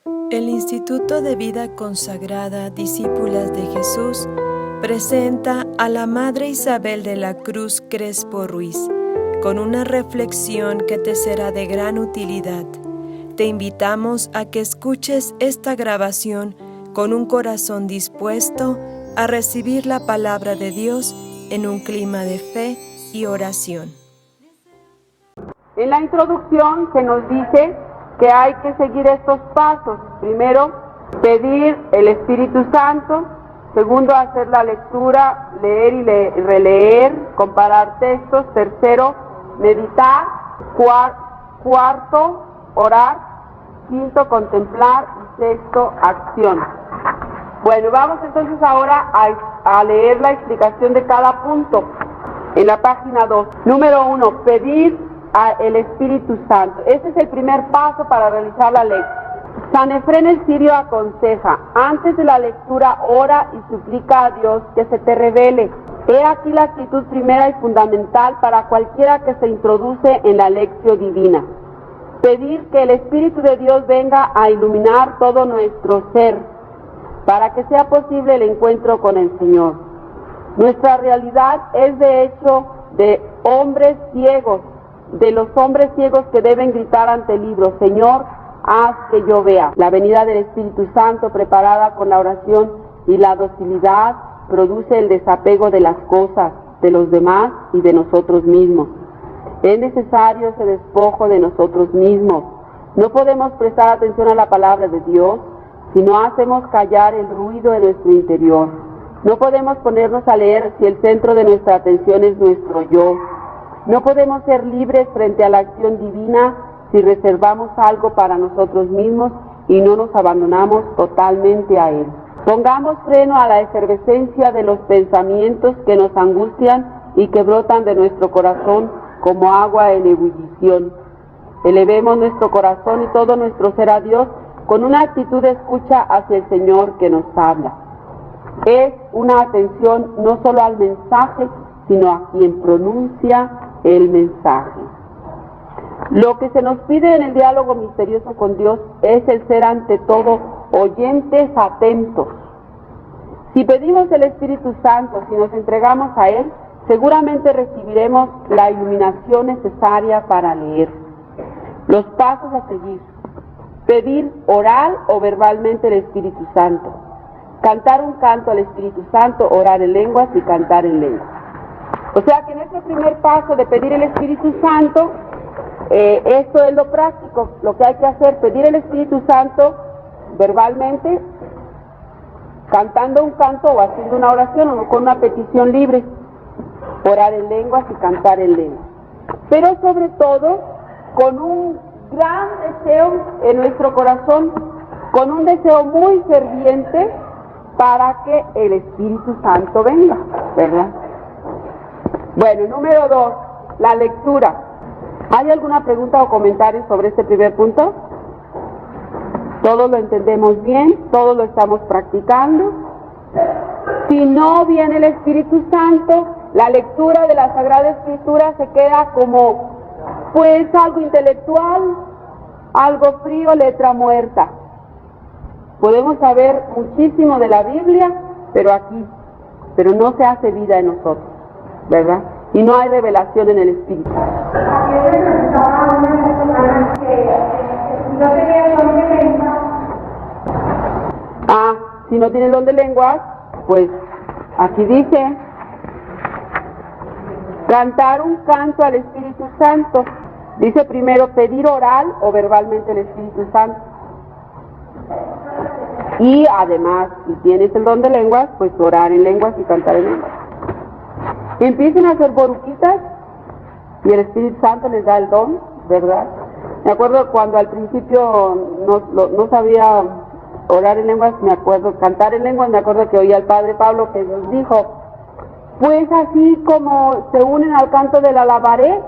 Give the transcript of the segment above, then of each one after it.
El Instituto de Vida Consagrada Discípulas de Jesús presenta a la Madre Isabel de la Cruz Crespo Ruiz con una reflexión que te será de gran utilidad. Te invitamos a que escuches esta grabación con un corazón dispuesto a recibir la palabra de Dios en un clima de fe y oración. En la introducción se nos dice que hay que seguir estos pasos. Primero, pedir el Espíritu Santo. Segundo, hacer la lectura, leer y releer, comparar textos. Tercero, meditar. Cuarto, orar. Quinto, contemplar. Y sexto, acción. Bueno, vamos entonces ahora a leer la explicación de cada punto en la página 2. Número 1, pedir el Espíritu Santo. Este es el primer paso para realizar la ley. San Efrén el Sirio aconseja: antes de la lectura, ora y suplica a Dios que se te revele. He aquí la actitud primera y fundamental para cualquiera que se introduce en la lección divina. Pedir que el Espíritu de Dios venga a iluminar todo nuestro ser, para que sea posible el encuentro con el Señor. Nuestra realidad es de hecho de hombres ciegos, de los hombres ciegos que deben gritar ante el libro: Señor, haz que yo vea. La venida del Espíritu Santo, preparada con la oración y la docilidad, produce el desapego de las cosas, de los demás y de nosotros mismos. Es necesario ese despojo de nosotros mismos. No podemos prestar atención a la palabra de Dios si no hacemos callar el ruido de nuestro interior. No podemos ponernos a leer si el centro de nuestra atención es nuestro yo. No podemos ser libres frente a la acción divina si reservamos algo para nosotros mismos y no nos abandonamos totalmente a Él. Pongamos freno a la efervescencia de los pensamientos que nos angustian y que brotan de nuestro corazón como agua en ebullición. Elevemos nuestro corazón y todo nuestro ser a Dios con una actitud de escucha hacia el Señor que nos habla. Es una atención no solo al mensaje, sino a quien pronuncia el mensaje. Lo que se nos pide en el diálogo misterioso con Dios es el ser ante todo oyentes atentos. Si pedimos el Espíritu Santo, si nos entregamos a Él, seguramente recibiremos la iluminación necesaria para leer. Los pasos a seguir: pedir oral o verbalmente el Espíritu Santo, cantar un canto al Espíritu Santo, orar en lenguas y cantar en lenguas. O sea que en este primer paso de pedir el Espíritu Santo, esto es lo práctico, lo que hay que hacer: pedir el Espíritu Santo verbalmente, cantando un canto o haciendo una oración o con una petición libre, orar en lenguas y cantar en lenguas. Pero sobre todo, con un gran deseo en nuestro corazón, con un deseo muy ferviente para que el Espíritu Santo venga, ¿verdad? Bueno, número 2, la lectura. ¿Hay alguna pregunta o comentario sobre este primer punto? ¿Todos lo entendemos bien? ¿Todos lo estamos practicando? Si no viene el Espíritu Santo, la lectura de la Sagrada Escritura se queda como, pues, algo intelectual, algo frío, letra muerta. Podemos saber muchísimo de la Biblia, pero no se hace vida en nosotros, ¿verdad? Y no hay revelación en el Espíritu. Si no tiene el don de lenguas, pues aquí dice: cantar un canto al Espíritu Santo. Dice primero pedir oral o verbalmente el Espíritu Santo. Y además, si tienes el don de lenguas, pues orar en lenguas y cantar en lenguas. Empiecen a hacer boruquitas y el Espíritu Santo les da el don, ¿verdad? Me acuerdo cuando al principio no sabía orar en lenguas, cantar en lenguas, me acuerdo que oía al Padre Pablo que nos dijo: pues así como se unen al canto del alabaré,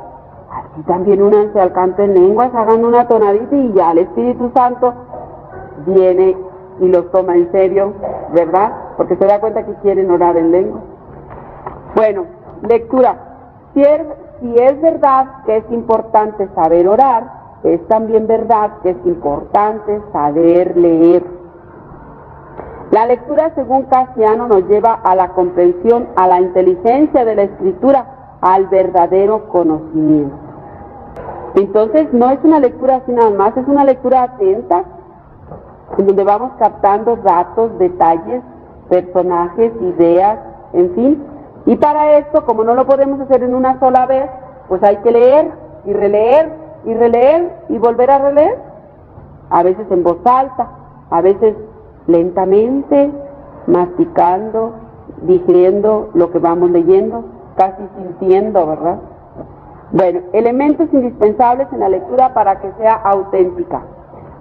así también únanse al canto en lenguas, hagan una tonadita y ya el Espíritu Santo viene y los toma en serio, ¿verdad? Porque se da cuenta que quieren orar en lenguas. Bueno, lectura. Si es verdad que es importante saber orar, es también verdad que es importante saber leer. La lectura, según Casiano, nos lleva a la comprensión, a la inteligencia de la escritura, al verdadero conocimiento. Entonces, no es una lectura así nada más, es una lectura atenta, en donde vamos captando datos, detalles, personajes, ideas, en fin. Y para esto, como no lo podemos hacer en una sola vez, pues hay que leer y releer y releer y volver a releer. A veces en voz alta, a veces lentamente, masticando, digiriendo lo que vamos leyendo, casi sintiendo, ¿verdad? Bueno, elementos indispensables en la lectura para que sea auténtica.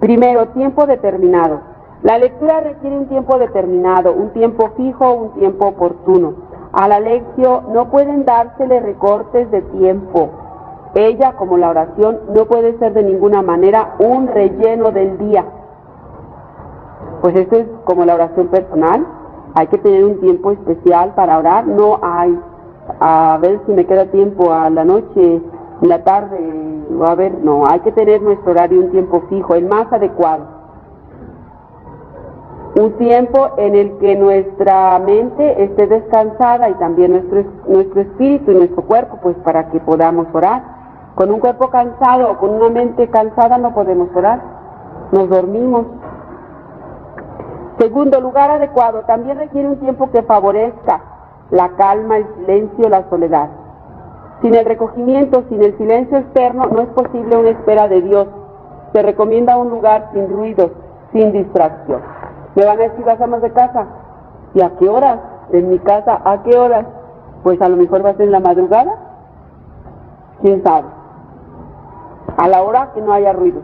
Primero, tiempo determinado. La lectura requiere un tiempo determinado, un tiempo fijo, un tiempo oportuno. A la lección no pueden dársele recortes de tiempo. Ella, como la oración, no puede ser de ninguna manera un relleno del día. Pues esto es como la oración personal. Hay que tener un tiempo especial para orar. No hay, a ver si me queda tiempo a la noche, en la tarde, o a ver, no. Hay que tener nuestro horario, un tiempo fijo, el más adecuado. Un tiempo en el que nuestra mente esté descansada y también nuestro espíritu y nuestro cuerpo, pues para que podamos orar. Con un cuerpo cansado o con una mente cansada no podemos orar, nos dormimos. Segundo, lugar adecuado. También requiere un tiempo que favorezca la calma, el silencio, la soledad. Sin el recogimiento, sin el silencio externo, no es posible una espera de Dios. Se recomienda un lugar sin ruidos, sin distracción. Me van a decir, ¿vas a más de casa? ¿Y a qué horas? En mi casa, ¿a qué horas? Pues a lo mejor va a ser en la madrugada. ¿Quién sabe? A la hora que no haya ruido.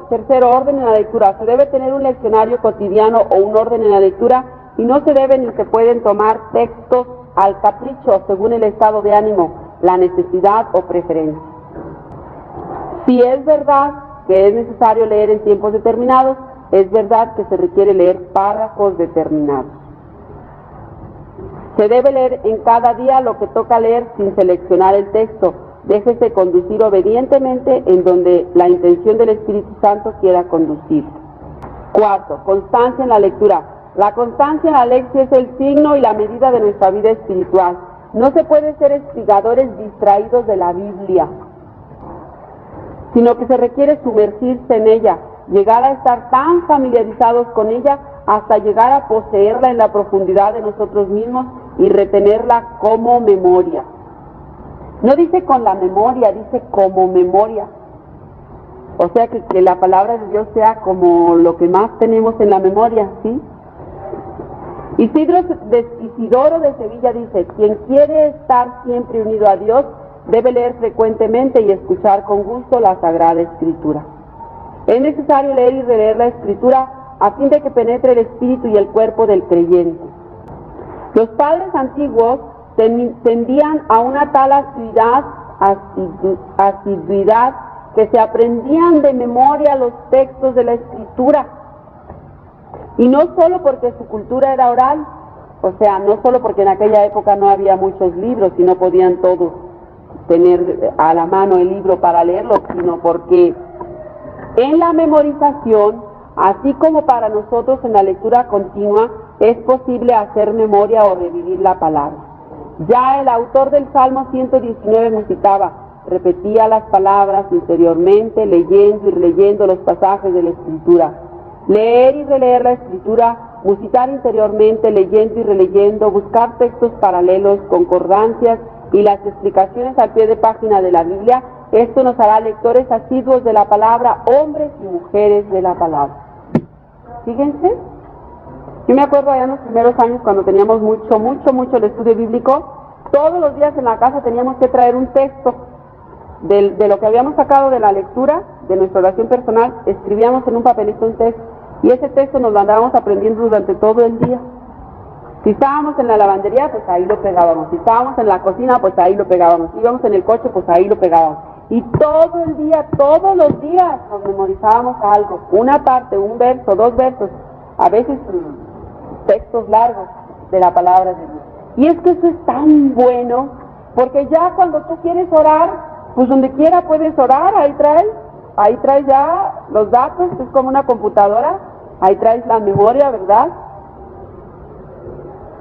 Tercero, orden en la lectura. Se debe tener un leccionario cotidiano o un orden en la lectura y no se deben ni se pueden tomar textos al capricho según el estado de ánimo, la necesidad o preferencia. Si es verdad que es necesario leer en tiempos determinados, es verdad que se requiere leer párrafos determinados. Se debe leer en cada día lo que toca leer sin seleccionar el texto. Déjese conducir obedientemente en donde la intención del Espíritu Santo quiera conducir. Cuarto, constancia en la lectura. La constancia en la lección es el signo y la medida de nuestra vida espiritual. No se puede ser espigadores distraídos de la Biblia, sino que se requiere sumergirse en ella, llegar a estar tan familiarizados con ella hasta llegar a poseerla en la profundidad de nosotros mismos y retenerla como memoria. No dice con la memoria, dice como memoria. O sea que la palabra de Dios sea como lo que más tenemos en la memoria, ¿sí? Isidoro de Sevilla dice, quien quiere estar siempre unido a Dios, debe leer frecuentemente y escuchar con gusto la Sagrada Escritura. Es necesario leer y releer la Escritura a fin de que penetre el espíritu y el cuerpo del creyente. Los padres antiguos tendían a una tal asiduidad que se aprendían de memoria los textos de la Escritura. Y no solo porque su cultura era oral, o sea, no solo porque en aquella época no había muchos libros y no podían todos tener a la mano el libro para leerlo, sino porque en la memorización, así como para nosotros en la lectura continua, es posible hacer memoria o revivir la palabra. Ya el autor del Salmo 119 musitaba, repetía las palabras interiormente, leyendo y releyendo los pasajes de la Escritura. Leer y releer la Escritura, musitar interiormente, leyendo y releyendo, buscar textos paralelos, concordancias y las explicaciones al pie de página de la Biblia, esto nos hará lectores asiduos de la palabra, hombres y mujeres de la palabra. Fíjense, yo me acuerdo allá en los primeros años cuando teníamos mucho el estudio bíblico, todos los días en la casa teníamos que traer un texto de lo que habíamos sacado de la lectura, de nuestra oración personal, escribíamos en un papelito un texto y ese texto nos lo andábamos aprendiendo durante todo el día. Si estábamos en la lavandería, pues ahí lo pegábamos. Si estábamos en la cocina, pues ahí lo pegábamos. Si íbamos en el coche, pues ahí lo pegábamos. Y todo el día, todos los días nos memorizábamos algo. Una parte, un verso, dos versos, a veces textos largos de la palabra de Dios. Y es que eso es tan bueno, porque ya cuando tú quieres orar, Pues donde quiera puedes orar, ahí traes ya los datos, es como una computadora, ahí traes la memoria, ¿verdad?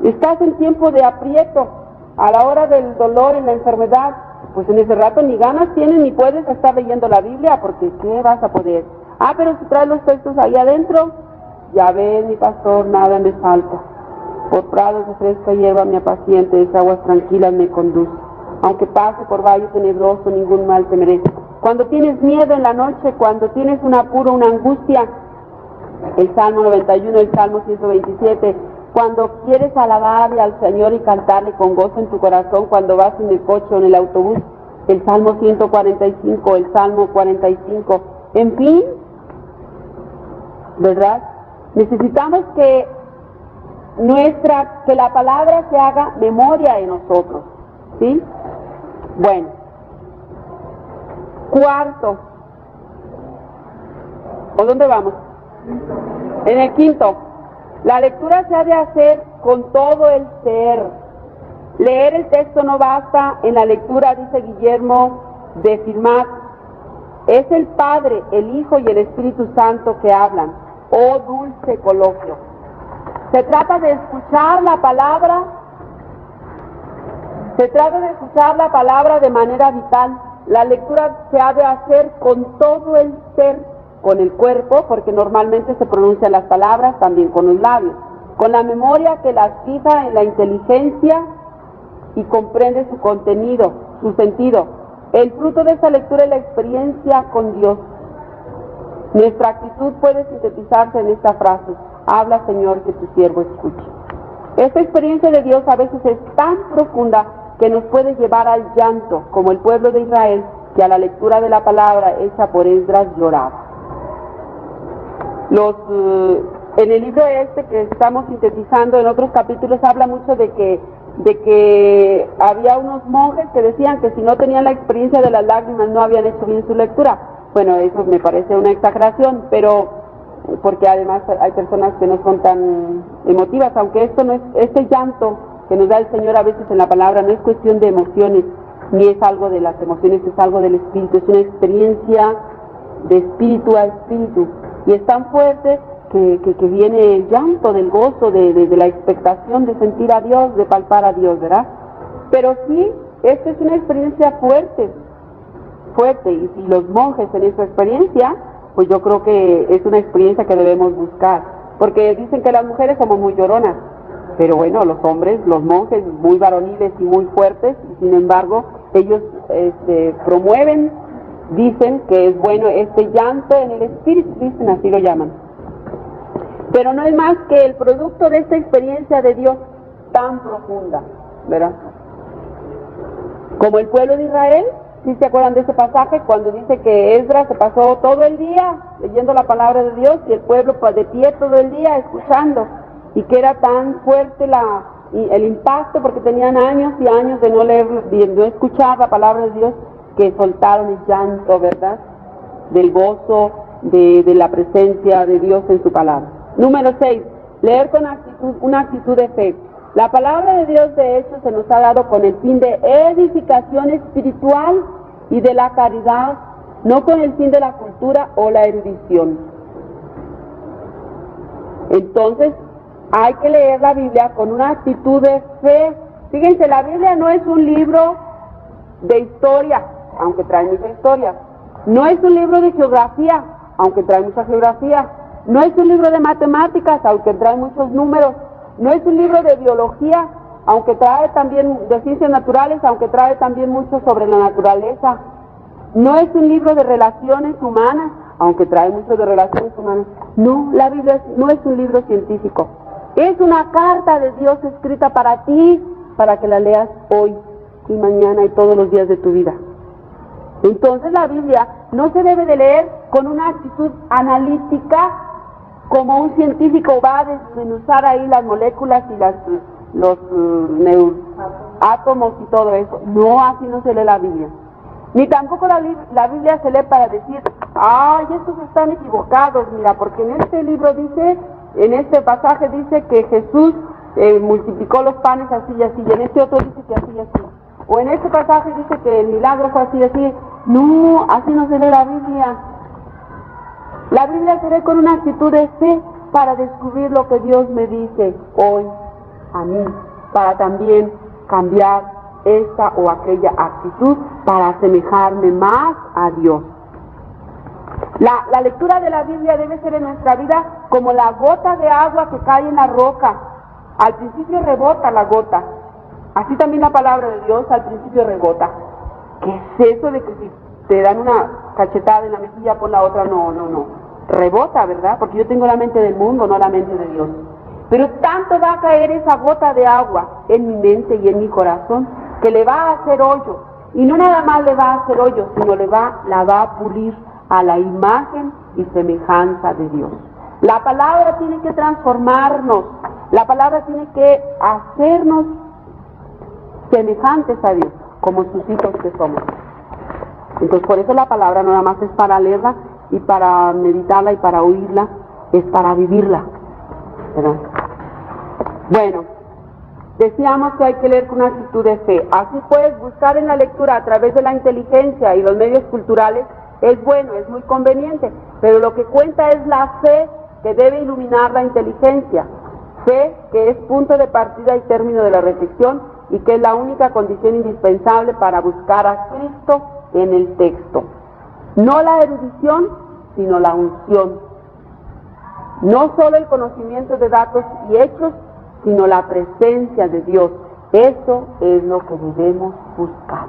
Estás en tiempo de aprieto, a la hora del dolor y la enfermedad, pues en ese rato ni ganas tienes ni puedes estar leyendo la Biblia, porque ¿qué vas a poder? Pero si traes los textos ahí adentro, ya ves, mi pastor, nada me falta. Por prados de fresca hierba me apaciente, es aguas tranquilas me conduce. Aunque pase por valle tenebroso, ningún mal temeré. Cuando tienes miedo en la noche, cuando tienes un apuro, una angustia, el Salmo 91, el Salmo 127, cuando quieres alabarle al Señor y cantarle con gozo en tu corazón, cuando vas en el coche o en el autobús, el Salmo 145, el Salmo 45, en fin, ¿verdad? Necesitamos que la palabra se haga memoria en nosotros, ¿sí? Bueno, cuarto, ¿o dónde vamos? En el quinto, la lectura se ha de hacer con todo el ser. Leer el texto no basta en la lectura, dice Guillermo de Firmat. Es el Padre, el Hijo y el Espíritu Santo que hablan. Oh dulce coloquio. Se trata de escuchar la palabra. Se trata de escuchar la palabra de manera vital. La lectura se ha de hacer con todo el ser, con el cuerpo, porque normalmente se pronuncian las palabras, también con los labios, con la memoria que las fija en la inteligencia y comprende su contenido, su sentido. El fruto de esa lectura es la experiencia con Dios. Nuestra actitud puede sintetizarse en esta frase: habla, Señor, que tu siervo escuche. Esta experiencia de Dios a veces es tan profunda que nos puede llevar al llanto, como el pueblo de Israel, que a la lectura de la palabra hecha por Esdras lloraba. En el libro que estamos sintetizando, en otros capítulos habla mucho de que había unos monjes que decían que si no tenían la experiencia de las lágrimas no habían hecho bien su lectura. Bueno, eso me parece una exageración, pero porque además hay personas que no son tan emotivas, aunque este llanto que nos da el Señor a veces en la palabra no es cuestión de emociones, ni es algo de las emociones, es algo del espíritu, es una experiencia de espíritu a espíritu, y es tan fuerte que viene el llanto del gozo, de la expectación de sentir a Dios, de palpar a Dios, ¿verdad? Pero sí, esta es una experiencia fuerte, y si los monjes en esa experiencia, pues yo creo que es una experiencia que debemos buscar, porque dicen que las mujeres somos muy lloronas, pero bueno, los hombres, los monjes, muy varoniles y muy fuertes, y sin embargo, ellos promueven, dicen que es bueno este llanto en el espíritu, dicen, así lo llaman. Pero no es más que el producto de esta experiencia de Dios tan profunda, ¿verdad? Como el pueblo de Israel, ¿sí se acuerdan de ese pasaje? Cuando dice que Esdras se pasó todo el día leyendo la palabra de Dios y el pueblo de pie todo el día escuchando, y que era tan fuerte el impacto porque tenían años y años de no leer, de no escuchar la palabra de Dios, que soltaron el llanto, ¿verdad? Del gozo, de la presencia de Dios en su palabra. Número 6, leer con una actitud de fe. La palabra de Dios, de hecho, se nos ha dado con el fin de edificación espiritual y de la caridad, no con el fin de la cultura o la erudición. Entonces, hay que leer la Biblia con una actitud de fe. Fíjense, la Biblia no es un libro de historia, aunque trae mucha historia. No es un libro de geografía, aunque trae mucha geografía. No es un libro de matemáticas, aunque trae muchos números. No es un libro de biología, aunque trae también de ciencias naturales, aunque trae también mucho sobre la naturaleza. No es un libro de relaciones humanas, aunque trae mucho de relaciones humanas. No, la Biblia no es un libro científico. Es una carta de Dios escrita para ti, para que la leas hoy y mañana y todos los días de tu vida. Entonces la Biblia no se debe de leer con una actitud analítica, como un científico va a desmenuzar ahí las moléculas y los átomos y todo eso. No, así no se lee la Biblia. Ni tampoco la Biblia se lee para decir, ay, estos están equivocados, mira, porque en este libro dice, en este pasaje dice que Jesús multiplicó los panes así y así, y en este otro dice que así y así. O en este pasaje dice que el milagro fue así, así. No, así no se lee la Biblia. La Biblia se lee con una actitud de fe para descubrir lo que Dios me dice hoy a mí, para también cambiar esta o aquella actitud para asemejarme más a Dios. La lectura de la Biblia debe ser en nuestra vida como la gota de agua que cae en la roca. Al principio rebota la gota. Así también la palabra de Dios al principio rebota. ¿Qué es eso de que si te dan una cachetada en la mejilla pon la otra? No. Rebota, ¿verdad? Porque yo tengo la mente del mundo, no la mente de Dios. Pero tanto va a caer esa gota de agua en mi mente y en mi corazón que le va a hacer hoyo. Y no nada más le va a hacer hoyo, sino la va a pulir a la imagen y semejanza de Dios. La palabra tiene que transformarnos, la palabra tiene que hacernos semejantes a Dios, como sus hijos que somos. Entonces por eso la palabra no nada más es para leerla y para meditarla y para oírla, es para vivirla, ¿verdad? Bueno, decíamos que hay que leer con una actitud de fe. Así pues, buscar en la lectura a través de la inteligencia y los medios culturales es bueno, es muy conveniente, pero lo que cuenta es la fe que debe iluminar la inteligencia, fe que es punto de partida y término de la reflexión y que es la única condición indispensable para buscar a Cristo en el texto. No la erudición, sino la unción. No solo el conocimiento de datos y hechos, sino la presencia de Dios. Eso es lo que debemos buscar.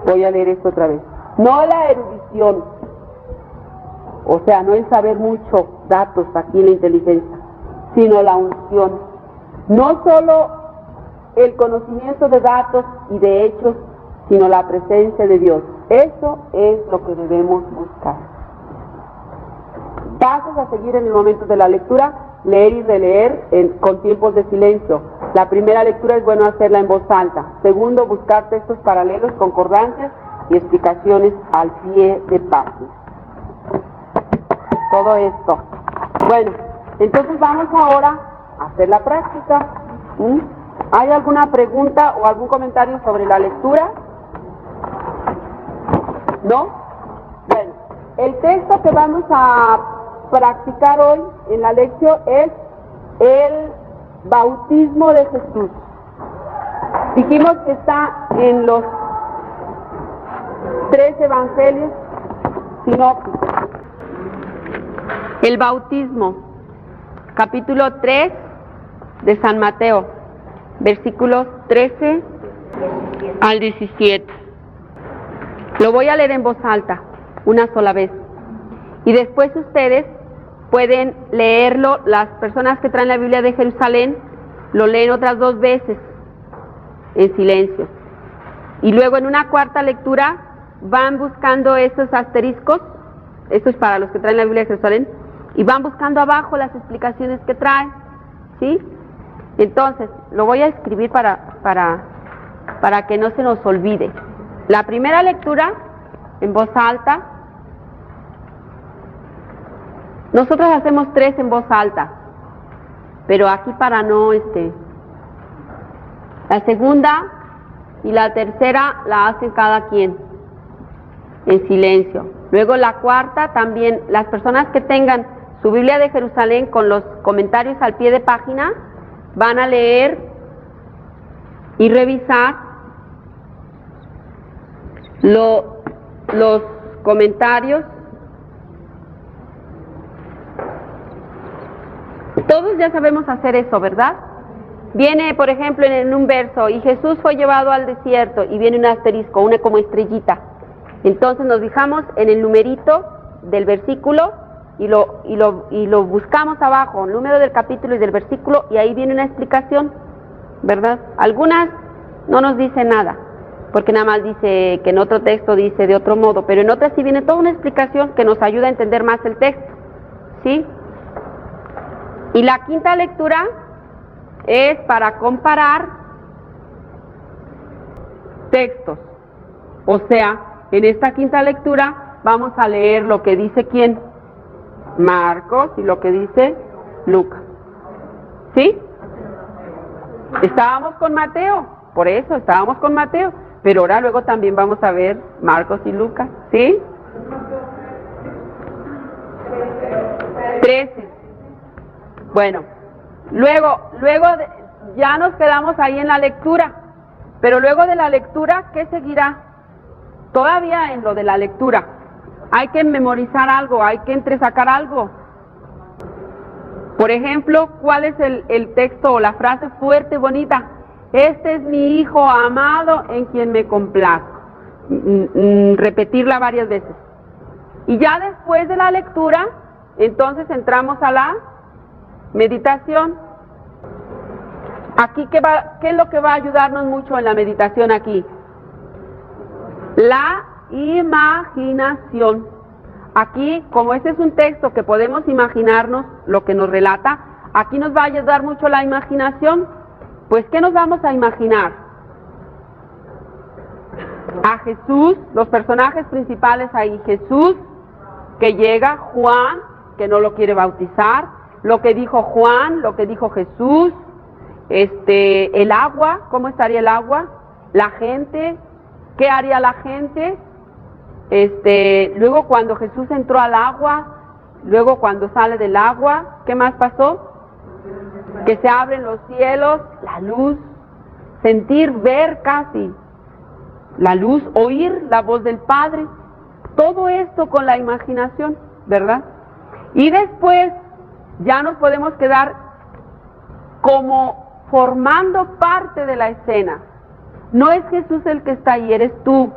Voy a leer esto otra vez. No la erudición, o sea, no el saber mucho datos aquí en la inteligencia, sino la unción. No solo el conocimiento de datos y de hechos, sino la presencia de Dios. Eso es lo que debemos buscar. Pasos a seguir en el momento de la lectura: leer y releer con tiempos de silencio. La primera lectura es bueno hacerla en voz alta. Segundo, buscar textos paralelos, concordancias y explicaciones al pie de página. Todo esto. Bueno, entonces vamos ahora a hacer la práctica. ¿Hay alguna pregunta o algún comentario sobre la lectura? ¿No? Bueno, el texto que vamos a practicar hoy en la lección es el bautismo de Jesús. Dijimos que está en los 3 evangelios sinópticos. El bautismo, capítulo 3 de San Mateo, versículos 13 al 17. Lo voy a leer en voz alta, una sola vez. Y después ustedes pueden leerlo, las personas que traen la Biblia de Jerusalén, lo leen otras 2 veces en silencio. Y luego en una cuarta lectura van buscando esos asteriscos, esto es para los que traen la Biblia de Jerusalén, y van buscando abajo las explicaciones que traen, ¿sí? Entonces, lo voy a escribir para que no se nos olvide. La primera lectura, en voz alta. Nosotros hacemos 3 en voz alta, pero aquí para no, la segunda y la tercera la hacen cada quien, en silencio. Luego la cuarta también, las personas que tengan su Biblia de Jerusalén con los comentarios al pie de página, van a leer y revisar los comentarios. Todos ya sabemos hacer eso, ¿verdad? Viene, por ejemplo, en un verso, y Jesús fue llevado al desierto, y viene un asterisco, una como estrellita. Entonces nos fijamos en el numerito del versículo y lo buscamos abajo, el número del capítulo y del versículo, y ahí viene una explicación, ¿verdad? Algunas no nos dice nada, porque nada más dice que en otro texto dice de otro modo, pero en otras sí viene toda una explicación que nos ayuda a entender más el texto, ¿sí? Y la quinta lectura es para comparar textos. O sea, en esta quinta lectura vamos a leer lo que dice ¿quién? Marcos, y lo que dice Lucas. ¿Sí? Estábamos con Mateo. por eso estábamos con Mateo, pero ahora luego también vamos a ver Marcos y Lucas, ¿sí? 13. Bueno, luego ya nos quedamos ahí en la lectura, pero luego de la lectura, ¿qué seguirá? Todavía en lo de la lectura, hay que memorizar algo, hay que entresacar algo. Por ejemplo, ¿cuál es el texto o la frase fuerte, bonita? Este es mi hijo amado en quien me complazco. Repetirla varias veces. Y ya después de la lectura, entonces entramos a la meditación. Aquí, ¿qué es lo que va a ayudarnos mucho en la meditación aquí? La imaginación. Aquí, como este es un texto que podemos imaginarnos lo que nos relata, aquí nos va a ayudar mucho la imaginación. Pues, ¿qué nos vamos a imaginar? A Jesús, los personajes principales ahí, Jesús, que llega, Juan, que no lo quiere bautizar, lo que dijo Juan, lo que dijo Jesús, el agua, ¿cómo estaría el agua? La gente, ¿qué haría la gente? Luego cuando Jesús entró al agua, luego cuando sale del agua, ¿qué más pasó? Que se abren los cielos, la luz, sentir, ver casi la luz, oír la voz del Padre, todo esto con la imaginación, ¿verdad? Y después ya nos podemos quedar como formando parte de la escena. No es Jesús el que está ahí, eres tú.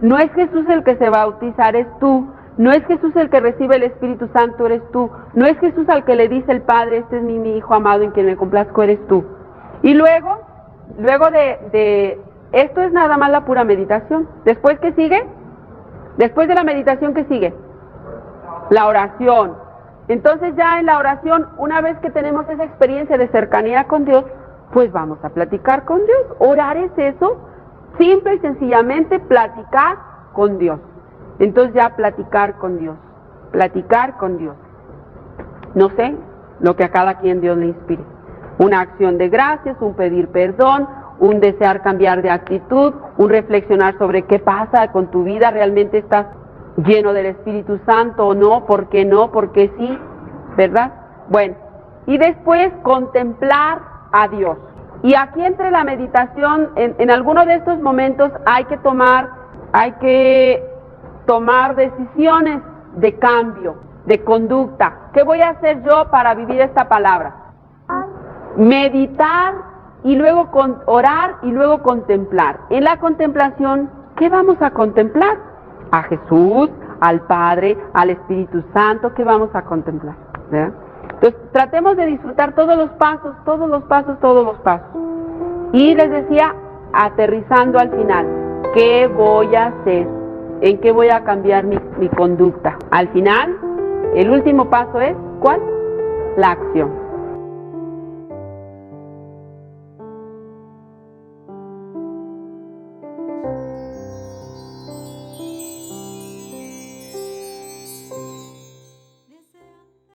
No es Jesús el que se bautiza, eres tú. No es Jesús el que recibe el Espíritu Santo, eres tú. No es Jesús al que le dice el Padre, este es mi hijo amado en quien me complazco, eres tú. Y luego de esto es nada más la pura meditación. ¿Después qué sigue? Después de la meditación, ¿qué sigue? La oración. Entonces ya en la oración, una vez que tenemos esa experiencia de cercanía con Dios, pues vamos a platicar con Dios. Orar es eso, simple y sencillamente platicar con Dios. Entonces ya platicar con Dios, platicar con Dios. No sé, lo que a cada quien Dios le inspire. Una acción de gracias, un pedir perdón, un desear cambiar de actitud, un reflexionar sobre qué pasa con tu vida, realmente estás lleno del Espíritu Santo o no, por qué no, por qué sí, ¿verdad? Bueno, y después contemplar a Dios. Y aquí entre la meditación, en alguno de estos momentos hay que tomar decisiones de cambio, de conducta. ¿Qué voy a hacer yo para vivir esta palabra? Meditar y luego orar y luego contemplar. En la contemplación, ¿qué vamos a contemplar? A Jesús, al Padre, al Espíritu Santo, ¿qué vamos a contemplar? ¿Verdad? Entonces, tratemos de disfrutar todos los pasos. Y les decía, aterrizando al final, ¿qué voy a hacer? ¿En qué voy a cambiar mi conducta? Al final, el último paso es, ¿cuál? La acción.